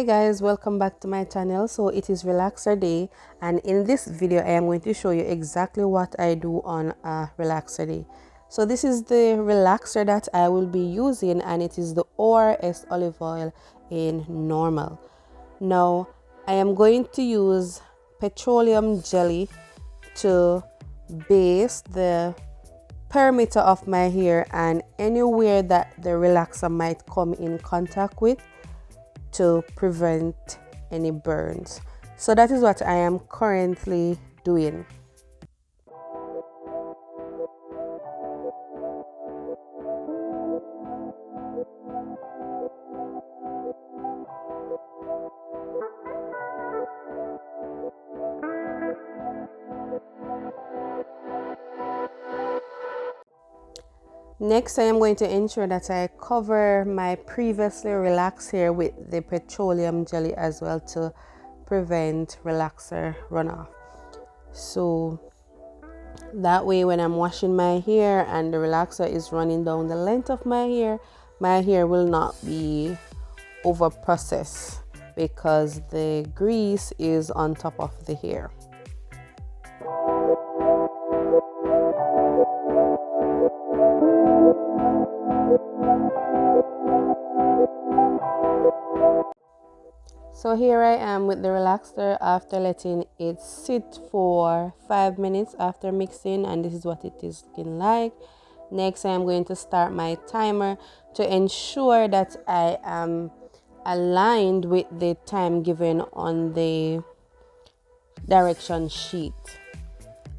Hey guys, welcome back to my channel. So it is relaxer day, and in this video I am going to show you exactly what I do on a relaxer day. So this is the relaxer that I will be using, and it is the ORS olive oil in normal. Now I am going to use petroleum jelly to base the perimeter of my hair and anywhere that the relaxer might come in contact with to prevent any burns. So that is what I am currently doing. Next, I am going to ensure that I cover my previously relaxed hair with the petroleum jelly as well to prevent relaxer runoff. So that way when I'm washing my hair and the relaxer is running down the length of my hair will not be over processed because the grease is on top of the hair. So here I am with the relaxer after letting it sit for 5 minutes after mixing, and this is what it is looking like. Next, I am going to start my timer to ensure that I am aligned with the time given on the direction sheet.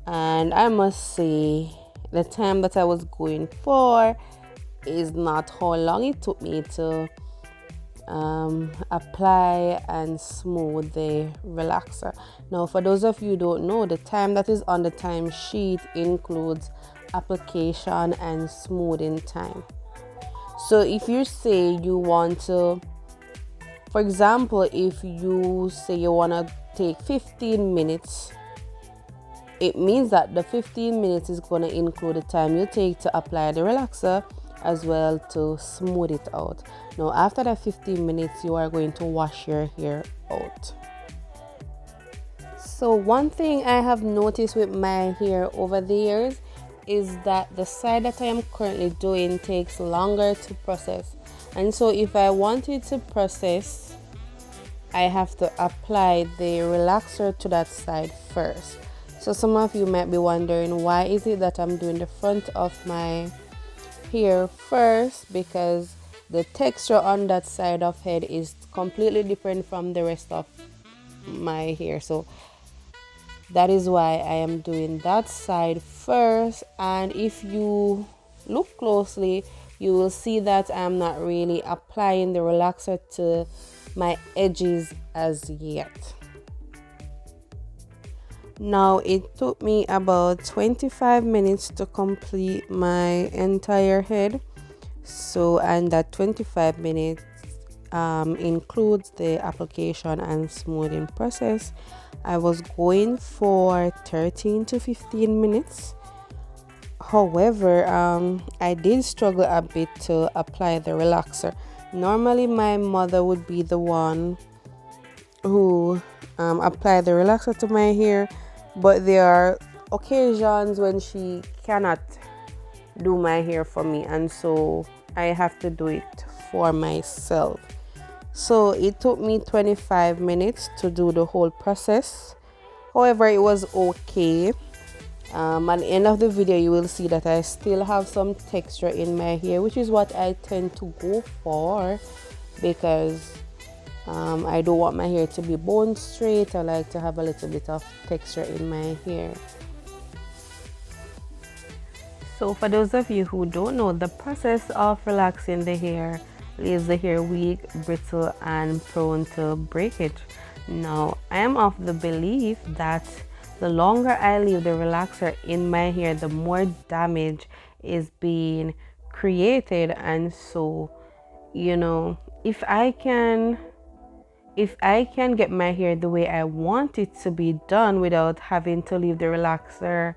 And I must say the time that I was going for is not how long it took me to apply and smooth the relaxer. Now, for those of you who don't know, the time that is on the time sheet includes application and smoothing time. So if you say you want to, for example, if you say you want to take 15 minutes, it means that the 15 minutes is going to include the time you take to apply the relaxer as well to smooth it out. Now after that 15 minutes you are going to wash your hair out. So one thing I have noticed with my hair over the years is that the side that I am currently doing takes longer to process, and so if I wanted to process, I have to apply the relaxer to that side first. So some of you might be wondering, why is it that I'm doing the front of my hair first? Because the texture on that side of head is completely different from the rest of my hair, so that is why I am doing that side first. And if you look closely, you will see that I'm not really applying the relaxer to my edges as yet. Now it took me about 25 minutes to complete my entire head. So, and that 25 minutes includes the application and smoothing process. I was going for 13 to 15 minutes. However, I did struggle a bit to apply the relaxer. Normally my mother would be the one who apply the relaxer to my hair, but there are occasions when she cannot do my hair for me, and so I have to do it for myself. So it took me 25 minutes to do the whole process. However, it was okay. At the end of the video you will see that I still have some texture in my hair, which is what I tend to go for because I don't want my hair to be bone straight. I like to have a little bit of texture in my hair. So for those of you who don't know, the process of relaxing the hair leaves the hair weak, brittle, and prone to breakage. Now, I am of the belief that the longer I leave the relaxer in my hair, the more damage is being created. And so, you know, if I can get my hair the way I want it to be done without having to leave the relaxer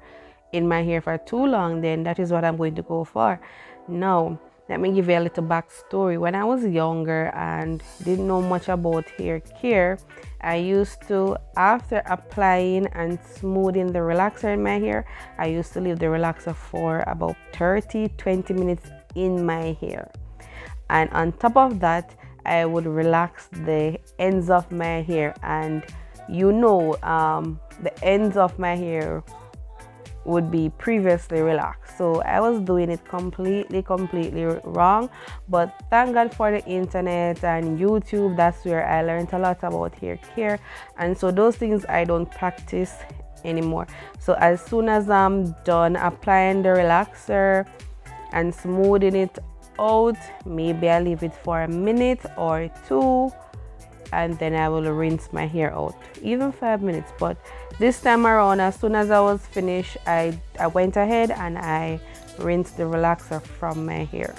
in my hair for too long, then that is what I'm going to go for. Now, Let me give you a little backstory. When I was younger and didn't know much about hair care, I used to, after applying and smoothing the relaxer in my hair, I used to leave the relaxer for about 30-20 minutes in my hair. And on top of that, I would relax the ends of my hair. And the ends of my hair would be previously relaxed, so I was doing it completely wrong. But thank God for the internet and YouTube. That's where I learned a lot about hair care, and so those things I don't practice anymore. So as soon as I'm done applying the relaxer and smoothing it out, maybe I leave it for a minute or two, and then I will rinse my hair out, even 5 minutes. But this time around, as soon as I was finished, I went ahead and I rinsed the relaxer from my hair.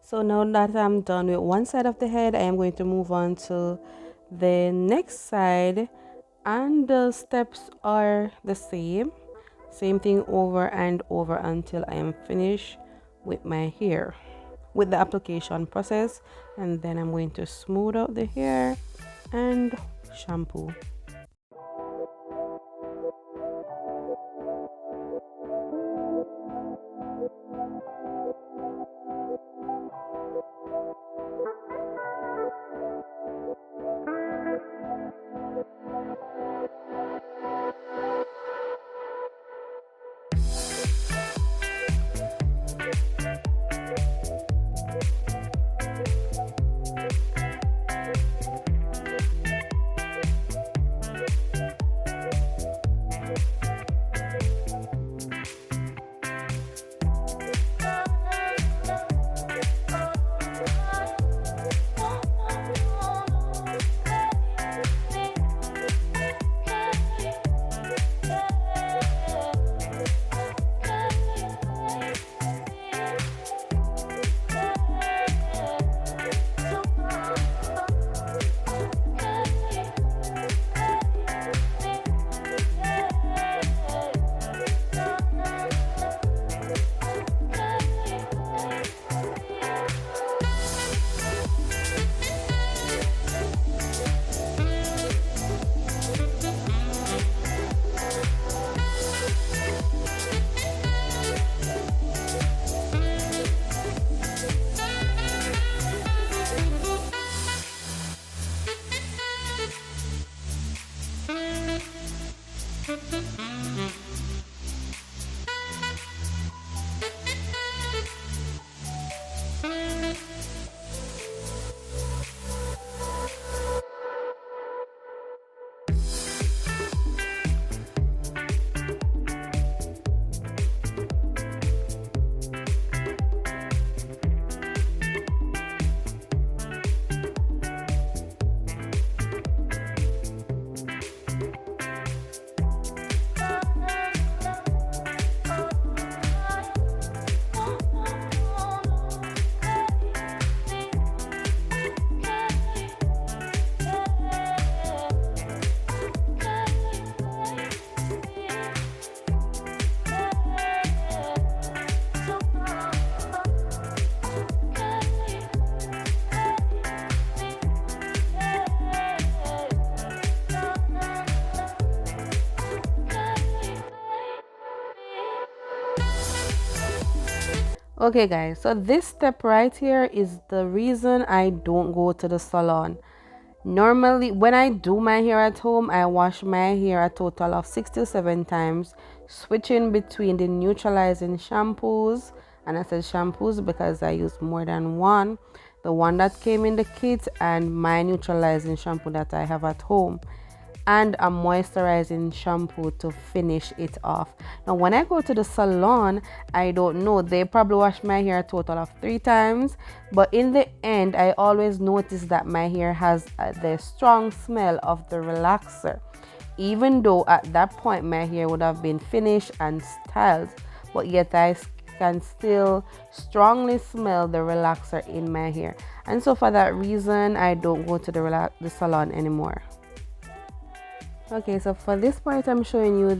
So now that I'm done with one side of the head, I am going to move on to the next side, and the steps are the same thing over and over until I am finished with my hair, with the application process. And then I'm going to smooth out the hair and shampoo. Okay guys, so this step right here is the reason I don't go to the salon. Normally when I do my hair at home, I wash my hair a total of 6 to 7 times, switching between the neutralizing shampoos. And I said shampoos because I use more than one, the one that came in the kit and my neutralizing shampoo that I have at home. and a moisturizing shampoo to finish it off. Now when I go to the salon, I don't know, they probably wash my hair a total of 3 times, but in the end I always notice that my hair has the strong smell of the relaxer, even though at that point my hair would have been finished and styled, but yet I can still strongly smell the relaxer in my hair. And so for that reason I don't go to the salon anymore. Okay, so for this part I'm showing you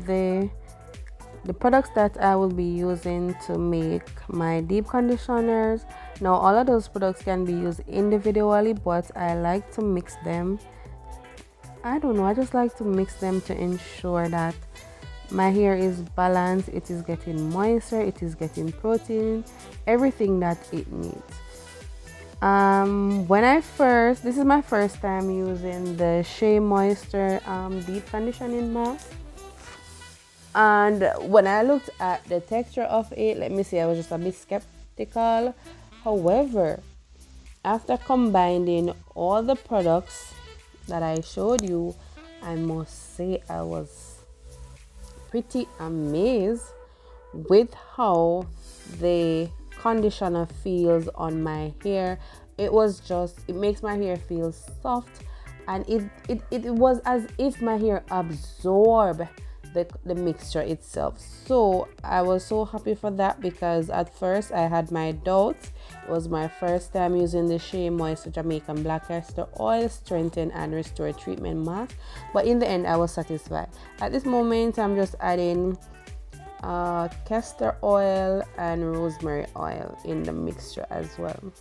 the products that I will be using to make my deep conditioners. Now all of those products can be used individually, but I like to mix them. I don't know, I just like to mix them to ensure that my hair is balanced, it is getting moisture, it is getting protein, everything that it needs. This is my first time using the Shea Moisture deep conditioning mask, and when I looked at the texture of it, let me see, I was just a bit skeptical. However, after combining all the products that I showed you, I must say I was pretty amazed with how the conditioner feels on my hair. It makes my hair feel soft, and it was as if my hair absorbed the mixture itself. So I was so happy for that, because at first I had my doubts. It was my first time using the Shea Moisture Jamaican Black Castor Oil Strengthen and Restore Treatment Mask, but in the end I was satisfied. At this moment I'm just adding castor oil and rosemary oil in the mixture as well.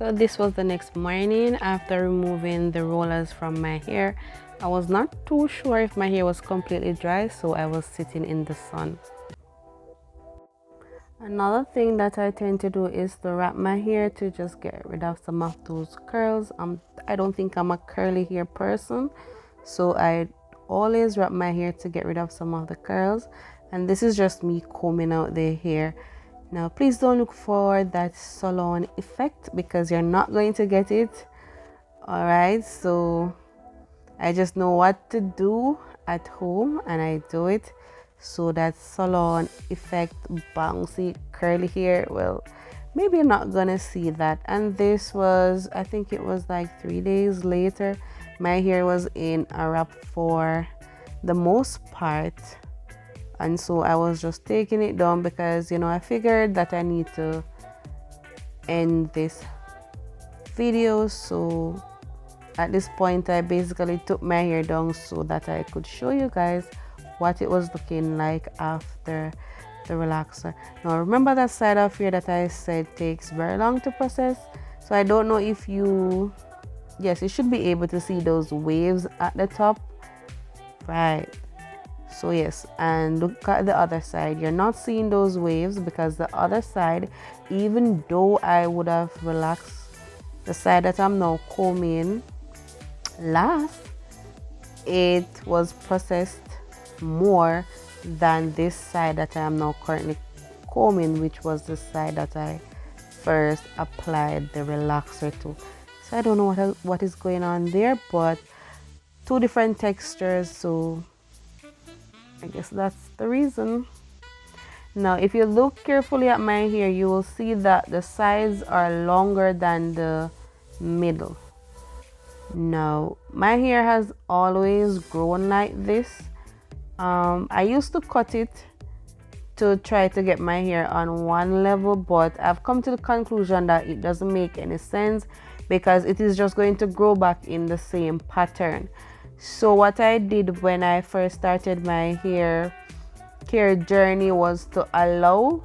So this was the next morning after removing the rollers from my hair. I was not too sure if my hair was completely dry, so I was sitting in the sun. Another thing that I tend to do is to wrap my hair to just get rid of some of those curls. I don't think I'm a curly hair person, so I always wrap my hair to get rid of some of the curls. And this is just me combing out the hair. Now, please don't look for that salon effect because you're not going to get it. All right, so I just know what to do at home and I do it. So that salon effect, bouncy curly hair, well, maybe you're not gonna see that. And this was, I think it was like 3 days later, my hair was in a wrap for the most part, and so I was just taking it down because, you know, I figured that I need to end this video. So at this point I basically took my hair down so that I could show you guys what it was looking like after the relaxer. Now remember that side of hair that I said takes very long to process, so I don't know if you, yes, you should be able to see those waves at the top, right? So yes, and look at the other side. You're not seeing those waves because the other side, even though I would have relaxed the side that I'm now combing last, it was processed more than this side that I am now currently combing, which was the side that I first applied the relaxer to. So I don't know what is going on there, but two different textures, so I guess that's the reason. Now if you look carefully at my hair, you will see that the sides are longer than the middle. Now my hair has always grown like this. I used to cut it to try to get my hair on one level, but I've come to the conclusion that it doesn't make any sense because it is just going to grow back in the same pattern. So what I did when I first started my hair care journey was to allow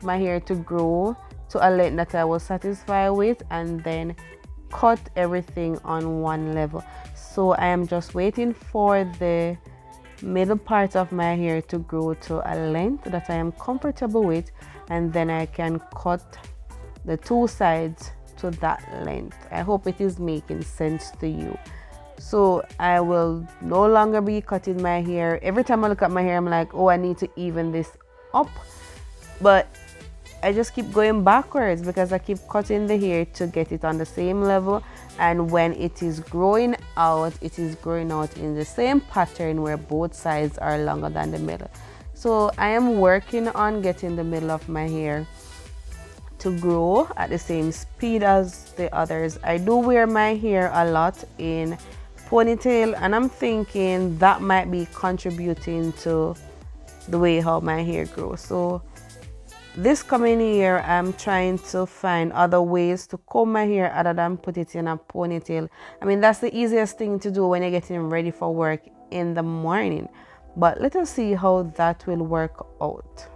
my hair to grow to a length that I was satisfied with, and then cut everything on one level. So I am just waiting for the middle part of my hair to grow to a length that I am comfortable with, and then I can cut the two sides to that length. I hope it is making sense to you. So I will no longer be cutting my hair. Every time I look at my hair, I'm like, oh, I need to even this up, but I just keep going backwards because I keep cutting the hair to get it on the same level, and when it is growing out, it is growing out in the same pattern where both sides are longer than the middle. So I am working on getting the middle of my hair to grow at the same speed as the others. I do wear my hair a lot in ponytail, and I'm thinking that might be contributing to the way how my hair grows. So this coming year, I'm trying to find other ways to comb my hair other than put it in a ponytail. I mean, that's the easiest thing to do when you're getting ready for work in the morning. But let us see how that will work out.